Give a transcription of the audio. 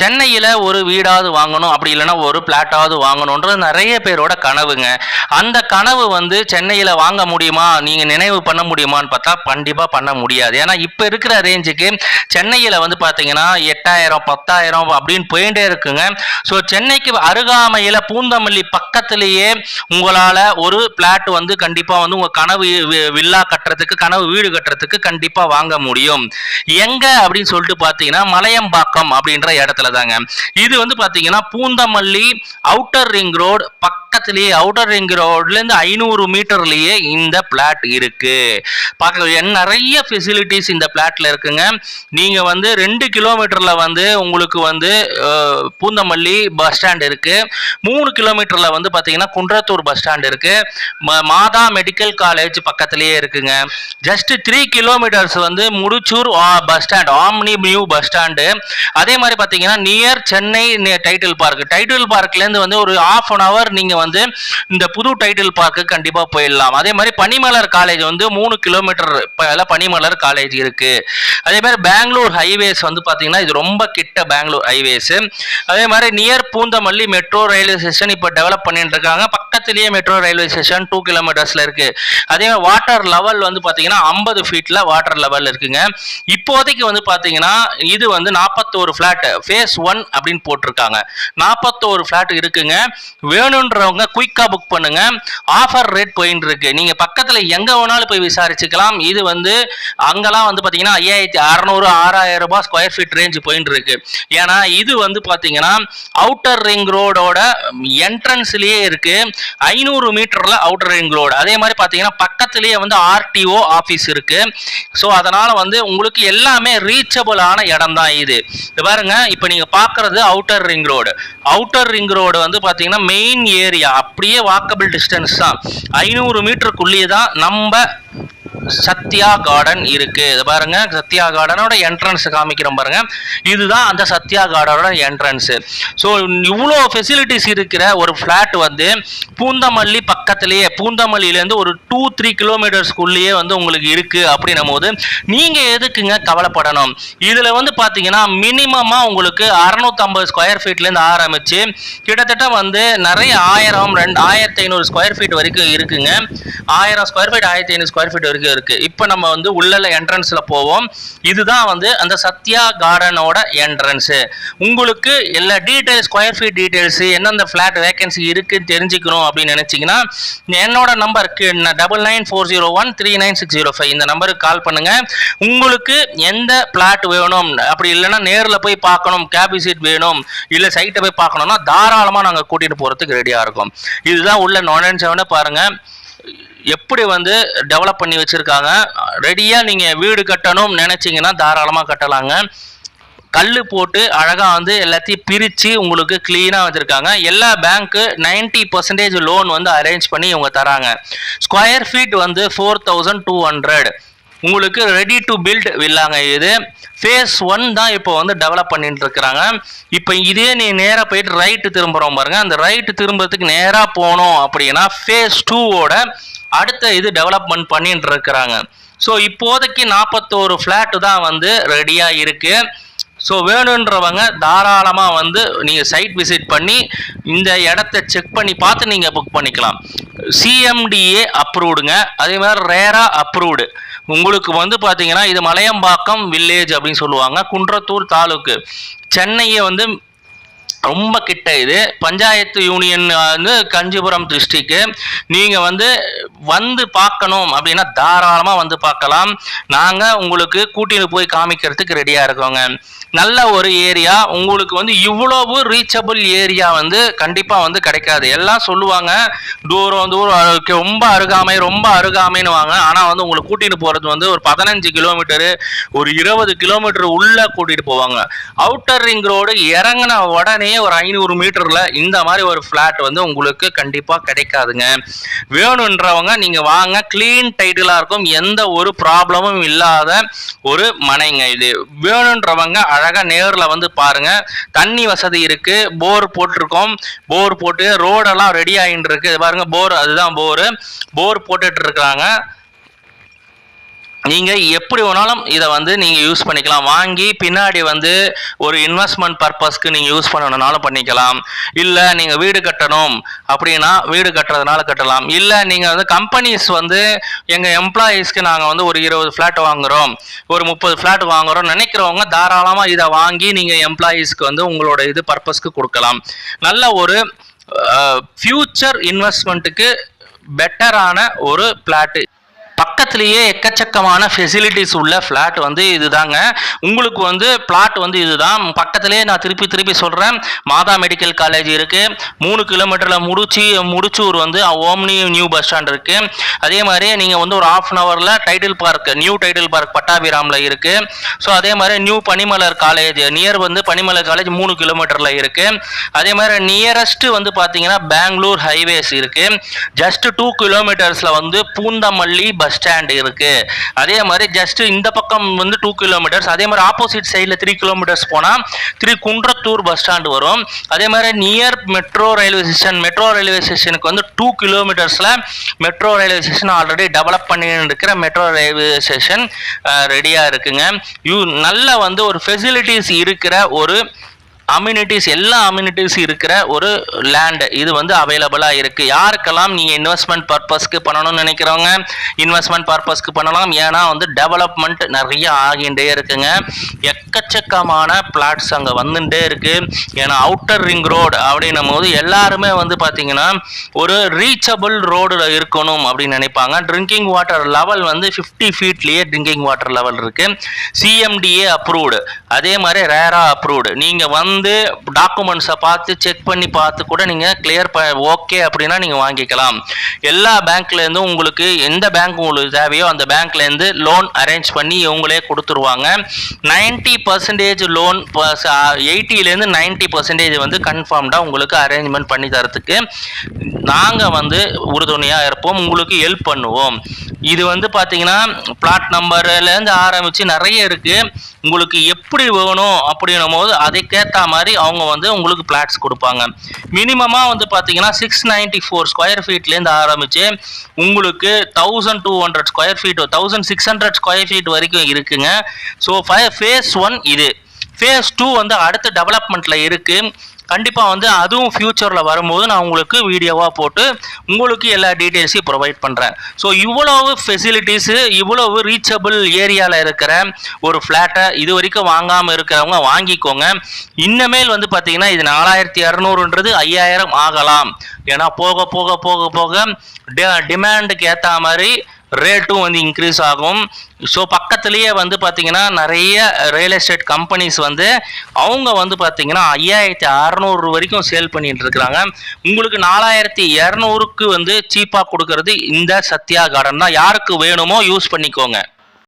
சென்னையில் ஒரு வீடாவது வாங்கணும், அப்படி இல்லைன்னா ஒரு பிளாட்டாவது வாங்கணுன்றது நிறைய பேரோட கனவுங்க. அந்த கனவு வந்து சென்னையில் வாங்க முடியுமா, நீங்கள் நினைவு பண்ண முடியுமான்னு பார்த்தா கண்டிப்பாக பண்ண முடியாது. ஏன்னா இப்போ இருக்கிற ரேஞ்சுக்கு சென்னையில் வந்து பார்த்தீங்கன்னா 8000 10,000 அப்படின்னு போயிட்டே இருக்குங்க. ஸோ சென்னைக்கு அருகாமையில் பூந்தமல்லி பக்கத்திலேயே உங்களால் ஒரு பிளாட் வந்து கண்டிப்பாக வந்து உங்கள் கனவு வில்லா கட்டுறதுக்கு, கனவு வீடு கட்டுறதுக்கு கண்டிப்பாக வாங்க முடியும். எங்க அப்படின்னு சொல்லிட்டு பார்த்தீங்கன்னா மலையம்பாக்கம் அப்படின்ற இடத்துல தாங்க. இது வந்து பாத்தீங்கன்னா பூந்தமல்லி அவுட்டர் ரிங் ரோடு பக்கத்திலேயே, அவுட்டர் ரிங் ரோட்ல இருந்து 500 மீட்டர்லயே இந்த பிளாட் இருக்கு. பார்க்க நிறைய ஃபெசிலிட்டிஸ் இந்த பிளாட்ல இருக்குங்க. நீங்க வந்து 2 கிலோமீட்டர்ல வந்து உங்களுக்கு வந்து பூந்தமல்லி பஸ் ஸ்டாண்ட் இருக்கு. 3 கிலோமீட்டர்ல வந்து பாத்தீங்கன்னா குன்றத்தூர் பஸ் ஸ்டாண்ட் இருக்கு. மாதா மெடிக்கல் காலேஜ் பக்கத்திலேயே இருக்குங்க. ஜஸ்ட் 3 கிலோமீட்டர்ஸ் வந்து Mudichur bus stand, omni new bus stand. அதே மாதிரி பாத்தீங்கன்னா near Chennai title park, title பார்க்ல இருந்து வந்து ஒரு ½ அன் அவர் நீங்க வந்து இந்த புது டைட்டில் பார்க்கு கண்டிப்பா போயிடலாம். அதே மாதிரி பனிமலர் காலேஜ் வந்து 3 கிலோமீட்டர் பனிமலர் காலேஜ் இருக்கு. அதே மாதிரி பெங்களூர் ஹைவேஸ் வந்து பாத்தீங்கன்னா இது ரொம்ப கிட்ட பெங்களூர் ஹைவேஸ். அதே மாதிரி near Poonamallee metro railway station இப்ப டெவலப் பண்ணிட்டு இருக்காங்க. பக்கத்திலேயே மெட்ரோ ரயில்வே ஸ்டேஷன் 2 கிலோமீட்டர்ஸ்ல இருக்கு. அதே மாதிரி வாட்டர் லெவல் வந்து பாத்தீங்கன்னா 50 ஃபீட்ல வாட்டர் லெவல் இருக்குங்க. இப்போதைக்கு வந்து பாத்தீங்கன்னா இது வந்து 41 பிளாட் ஃபேஸ் 1 அப்படின்னு போட்டிருக்காங்க. 41 பிளாட் இருக்குங்க. வேணும்ன்றவங்க குயிக்கா புக் பண்ணுங்க. ஆஃபர் ரேட் போயிட்டு இருக்கு. நீங்க பக்கத்துல எங்க வேணாலும் போய் விசாரிச்சுக்கலாம். இது வந்து அங்கெல்லாம் வந்து பாத்தீங்கன்னா 5600 6000 ரூபாய் ஸ்கொயர் ஃபீட் ரேஞ்ச் போயிட்டு இருக்கு. ஏன்னா இது வந்து பாத்தீங்கன்னா அவுட்டர் ரிங் ரோடோட என்ட்ரன்ஸ்லயே இருக்கு. 500 மீட்டர்ல அவுட்டர் ரிங் ரோடு. அதே மாதிரி பாத்தீங்கன்னா பக்கத்திலேயே வந்து ஆர்டிஓ ஆபீஸ் இருக்கு. ஸோ அதனால வந்து உங்களுக்கு எல்லாமே ரீச்சபிளான இடம் தான் இது. பாருங்க, இப்ப நீங்க பாக்குறது outer ring road. Outer ring road வந்து பாத்தீங்கன்னா மெயின் ஏரியா, அப்படியே வாக்கபிள் டிஸ்டன்ஸ் தான். 500 மீட்டருக்குள்ளேயே தான் நம்ம சத்யா கார்டன் இருக்கு. இது பாருங்க, சத்யா கார்டனோட என்ட்ரன்ஸ் காமிக்கிறோம் பாருங்க. இதுதான் அந்த சத்யா கார்டனோட என்ட்ரன்ஸ். ஸோ இவ்வளோ ஃபெசிலிட்டிஸ் இருக்கிற ஒரு ஃபிளாட் வந்து பூந்தமல்லி பக்கத்திலேயே, பூந்தமல்லியிலேருந்து ஒரு 2-3 கிலோமீட்டர்ஸ்குள்ளேயே வந்து உங்களுக்கு இருக்கு அப்படின்னும் போது நீங்க எதுக்குங்க கவலைப்படணும்? இதுல வந்து பாத்தீங்கன்னா மினிமமா உங்களுக்கு 650 ஸ்கொயர் ஃபீட்லேருந்து ஆரம்பிச்சு கிட்டத்தட்ட வந்து நிறைய 1000-2500 ஸ்கொயர் ஃபீட் வரைக்கும் இருக்குங்க. 1000 ஸ்கொயர் ஃபீட் 1500 ஸ்கொயர் ஃபீட் வரைக்கும் இருக்கு. இப்போ நம்ம வந்து உள்ள என்ட்ரன்ஸ்ல போவோம். இதுதான் வந்து அந்த சத்யா கார்டனோட என்ட்ரன்ஸ். உங்களுக்கு எல்லா டீடைல்ஸ், ஸ்கொயர் ஃபீட் டீடைல்ஸ், எந்தெந்த ஃபிளாட் வேகன்சி இருக்குன்னு தெரிஞ்சுக்கணும் அப்படின்னு நினைச்சீங்கன்னா என்னோட நம்பருக்கு 9940139605 இந்த நம்பருக்கு கால் பண்ணுங்க. உங்களுக்கு எந்த பிளாட் வேணும், அப்படி இல்லைன்னா நேரில் போய் பார்க்கணும், கேப் விசிட் வேணும், இல்லை சைட்டை போய் பார்க்கணும்னா தாராளமாக நாங்கள் கூட்டிட்டு போறதுக்கு ரெடியாக இருக்கும். இதுதான் உள்ள நுழைஞ்சவன பாருங்க எப்படி வந்து டெவலப் பண்ணி வச்சிருக்காங்க. ரெடியா நீங்க வீடு கட்டணும் நினைச்சீங்கன்னா தாராளமா கட்டலாங்க. கல்லு போட்டு அழகா வந்து எல்லாத்தையும் பிரிச்சு உங்களுக்கு கிளீனா வச்சிருக்காங்க. எல்லா பேங்க்கு 90% லோன் வந்து அரேஞ்ச் பண்ணி இவங்க தராங்க. ஸ்கொயர் ஃபீட் வந்து 4200 உங்களுக்கு ரெடி டு பில்ட் வில்லாங்க. இது ஃபேஸ் 1 தான் இப்போ வந்து டெவலப் பண்ணிட்டு இருக்கிறாங்க. இப்போ இதே நீ நேராக போயிட்டு ரைட்டு திரும்புகிறோம் பாருங்க. அந்த ரைட்டு திரும்புறதுக்கு நேராக போனோம் அப்படின்னா ஃபேஸ் 2ஓட அடுத்த இது டெவலப்மெண்ட் பண்ணிட்டு இருக்கிறாங்க. ஸோ இப்போதைக்கு 41 ஃப்ளாட்டு தான் வந்து ரெடியாக இருக்கு. ஸோ வேணுன்றவங்க தாராளமாக வந்து நீங்கள் சைட் விசிட் பண்ணி இந்த இடத்த செக் பண்ணி பார்த்து நீங்கள் புக் பண்ணிக்கலாம். சிஎம்டிஏ அப்ரூவ்டுங்க. அதே மாதிரி ரேரா அப்ரூவ்டு. உங்களுக்கு வந்து பார்த்தீங்கன்னா இது மலையம்பாக்கம் வில்லேஜ் அப்படின்னு சொல்லுவாங்க. குன்றத்தூர் தாலுக்கு, சென்னையை வந்து ரொம்ப கிட்ட. இது பஞ்சாயத்து யூனியன் வந்து கஞ்சிபுரம் டிஸ்ட்ரிக்ட். நீங்கள் வந்து பார்க்கணும் அப்படின்னா தாராளமாக வந்து பார்க்கலாம். நாங்கள் உங்களுக்கு கூட்டிட்டு போய் காமிக்கிறதுக்கு ரெடியாக இருக்கோங்க. நல்ல ஒரு ஏரியா. உங்களுக்கு வந்து இவ்வளவு ரீச்சபிள் ஏரியா வந்து கண்டிப்பாக வந்து கிடைக்காது. எல்லாம் சொல்லுவாங்க தூரம் ரொம்ப அருகாமை, ரொம்ப அருகாமைன்னு வாங்க. ஆனால் வந்து உங்களை கூட்டிட்டு போகிறது வந்து ஒரு 15 கிலோமீட்டரு, ஒரு 20 கிலோமீட்டர் உள்ள கூட்டிட்டு போவாங்க. அவுட்டர் ரிங் ரோடு இறங்கின உடனே ஒரு 500 மீட்டர்ல இந்த மாதிரி ஒரு பிளாட் வந்து உங்களுக்கு கண்டிப்பா கிடைக்காதுங்க. வேணுன்றவங்க நீங்க வாங்க. கிளீன் டைட்டிலா இருக்கும், எந்த ஒரு ப்ராப்ளமும் இல்லாத ஒரு மனைங்க இது. வேணுன்றவங்க அழகா நேர்ல வந்து பாருங்க. தண்ணி வசதி இருக்கு, போர் போட்டிருக்கோம். போர் போட்டு ரோடெல்லாம் ரெடி ஆகிட்டு இருக்கு. பாருங்க போர், அதுதான் போர் போட்டுட்டு இருக்காங்க. நீங்கள் எப்படி வேணாலும் இதை வந்து நீங்கள் யூஸ் பண்ணிக்கலாம். வாங்கி பின்னாடி வந்து ஒரு இன்வெஸ்ட்மெண்ட் பர்பஸ்க்கு நீங்கள் யூஸ் பண்ணணுன்னாலும் பண்ணிக்கலாம். இல்லை நீங்கள் வீடு கட்டணும் அப்படின்னா வீடு கட்டுறதுனால கட்டலாம். இல்லை நீங்கள் வந்து கம்பெனிஸ் வந்து எங்கள் எம்ப்ளாயீஸ்க்கு நாங்கள் வந்து ஒரு 20 ஃப்ளாட் வாங்குகிறோம், ஒரு 30 ஃப்ளாட் வாங்குகிறோம் நினைக்கிறவங்க தாராளமாக இதை வாங்கி நீங்கள் எம்ப்ளாயீஸ்க்கு வந்து உங்களோட இது பர்பஸ்க்கு கொடுக்கலாம். நல்ல ஒரு ஃபியூச்சர் இன்வெஸ்ட்மெண்ட்டுக்கு பெட்டரான ஒரு பிளாட்டு. பக்கத்துலேயே எக்கச்சக்கமான ஃபெசிலிட்டிஸ் உள்ள ஃப்ளாட் வந்து இதுதாங்க. உங்களுக்கு வந்து பிளாட் வந்து இதுதான். பக்கத்துலேயே நான் திருப்பி சொல்கிறேன், மாதா மெடிக்கல் காலேஜ் இருக்குது. 3 கிலோமீட்டரில் முடிச்சூர் வந்து ஓம்னி நியூ பஸ் ஸ்டாண்ட் இருக்குது. அதே மாதிரி நீங்கள் வந்து ஒரு 1/2 ஹவரில் டைட்டில் பார்க், நியூ டைட்டில் பார்க் பட்டாபிராமில் இருக்குது. ஸோ அதே மாதிரி நியூ பனிமலர் காலேஜ் நியர் வந்து பனிமலர் காலேஜ் 3 கிலோமீட்டரில் இருக்குது. அதே மாதிரி நியரஸ்ட் வந்து பார்த்தீங்கன்னா பெங்களூர் ஹைவேஸ் இருக்குது. ஜஸ்ட் 2 கிலோமீட்டர்ஸில் வந்து பூந்தமல்லி பஸ் ஸ்டாண்ட் இருக்கு. அதே மாதிரி ஜஸ்ட் இந்த பக்கம் வந்து 2 கிலோமீட்டர்ஸ், அதே மாதிரி ஆப்போசிட் சைடில் 3 கிலோமீட்டர்ஸ் போனால் குன்றத்தூர் பஸ் ஸ்டாண்ட் வரும். அதே மாதிரி நியர் மெட்ரோ ரயில்வே ஸ்டேஷனுக்கு வந்து 2 கிலோமீட்டர்ஸில் metro railway station already develop பண்ணி இருக்கிற மெட்ரோ ரயில்வே ஸ்டேஷன் ரெடியாக இருக்குங்க. நல்ல வந்து ஒரு ஃபெசிலிட்டிஸ் இருக்கிற ஒரு அம்யூனிட்டிஸ், எல்லா அம்யூனிட்டிஸ் இருக்கிற ஒரு லேண்ட் இது வந்து அவைலபிளாக இருக்குது. யாருக்கெல்லாம் நீங்கள் இன்வெஸ்ட்மெண்ட் பர்பஸ்க்கு பண்ணணும்னு நினைக்கிறவங்க இன்வெஸ்ட்மெண்ட் பர்பஸ்க்கு பண்ணலாம். ஏன்னா வந்து டெவலப்மெண்ட் நிறைய ஆகிண்டே இருக்குங்க. எக்கச்சக்கமான பிளாட்ஸ் அங்கே வந்துட்டே இருக்குது. ஏன்னா அவுட்டர் ரிங் ரோடு அப்படின்னும் போது எல்லாருமே வந்து பார்த்தீங்கன்னா ஒரு ரீச்சபிள் ரோடு இருக்கணும் அப்படின்னு நினைப்பாங்க. ட்ரிங்கிங் வாட்டர் லெவல் வந்து 50 ஃபீட்லேயே ட்ரிங்கிங் வாட்டர் லெவல் இருக்குது. CMDA அப்ரூவ்டு, அதே மாதிரி ரேரா அப்ரூவ்டு. நீங்கள் வந்து டாக்குமெண்ட்ஸை பார்த்து செக் பண்ணி பார்த்து கூட நீங்கள் கிளியர் ஓகே அப்படின்னா நீங்கள் வாங்கிக்கலாம். எல்லா பேங்க்லேருந்தும் உங்களுக்கு எந்த பேங்க் உங்களுக்கு தேவையோ அந்த பேங்க்லேருந்து லோன் அரேஞ்ச் பண்ணி இவங்களே கொடுத்துருவாங்க. 90% லோன், 80லேருந்து 90% வந்து கன்ஃபார்ம்டாக உங்களுக்கு அரேஞ்ச்மெண்ட் பண்ணி தரத்துக்கு நாங்கள் வந்து உறுதுணையாக இருப்போம், உங்களுக்கு ஹெல்ப் பண்ணுவோம். இது வந்து பார்த்தீங்கன்னா பிளாட் நம்பர்லேருந்து ஆரம்பித்து நிறைய இருக்குது. உங்களுக்கு எப்படி வேணும் அப்படின்னும் போது அதுக்கேற்ற மாதிரி அவங்க வந்து உங்களுக்கு பிளாட்ஸ் கொடுப்பாங்க. மினிமமாக வந்து பார்த்தீங்கன்னா 694 ஸ்கொயர் ஃபீட்லேருந்து ஆரம்பித்து உங்களுக்கு 1200 ஸ்கொயர் ஃபீட், 1600 ஸ்கொயர் ஃபீட் வரைக்கும் இருக்குங்க. ஸோ ஃபேஸ் 1 இது. ஃபேஸ் 2 வந்து அடுத்த டெவலப்மெண்ட்டில் இருக்குது. கண்டிப்பாக வந்து அதுவும் ஃப்யூச்சரில் வரும்போது நான் உங்களுக்கு வீடியோவாக போட்டு உங்களுக்கு எல்லா டீட்டெயில்ஸையும் ப்ரொவைட் பண்ணுறேன். ஸோ இவ்வளவு ஃபெசிலிட்டிஸு, இவ்வளவு ரீச்சபிள் ஏரியாவில் இருக்கிற ஒரு ஃப்ளாட்டை இது வரைக்கும் வாங்காமல் இருக்கிறவங்க வாங்கிக்கோங்க. இன்னமேல் வந்து பார்த்தீங்கன்னா இது 4200ன்றது 5000 ஆகலாம். ஏன்னா போக போக போக போக டிமாண்டுக்கு ஏற்ற மாதிரி ரேட்டும் வந்து இன்க்ரீஸ் ஆகும். ஸோ பக்கத்துலேயே வந்து பார்த்தீங்கன்னா நிறைய ரியல் எஸ்டேட் கம்பெனிஸ் வந்து அவங்க வந்து பார்த்தீங்கன்னா 5600 வரைக்கும் சேல் பண்ணிட்டு இருக்கிறாங்க. உங்களுக்கு 4200க்கு வந்து சீப்பாக கொடுக்கறது இந்த சத்யா கார்டன் தான். யாருக்கு வேணுமோ யூஸ் பண்ணிக்கோங்க.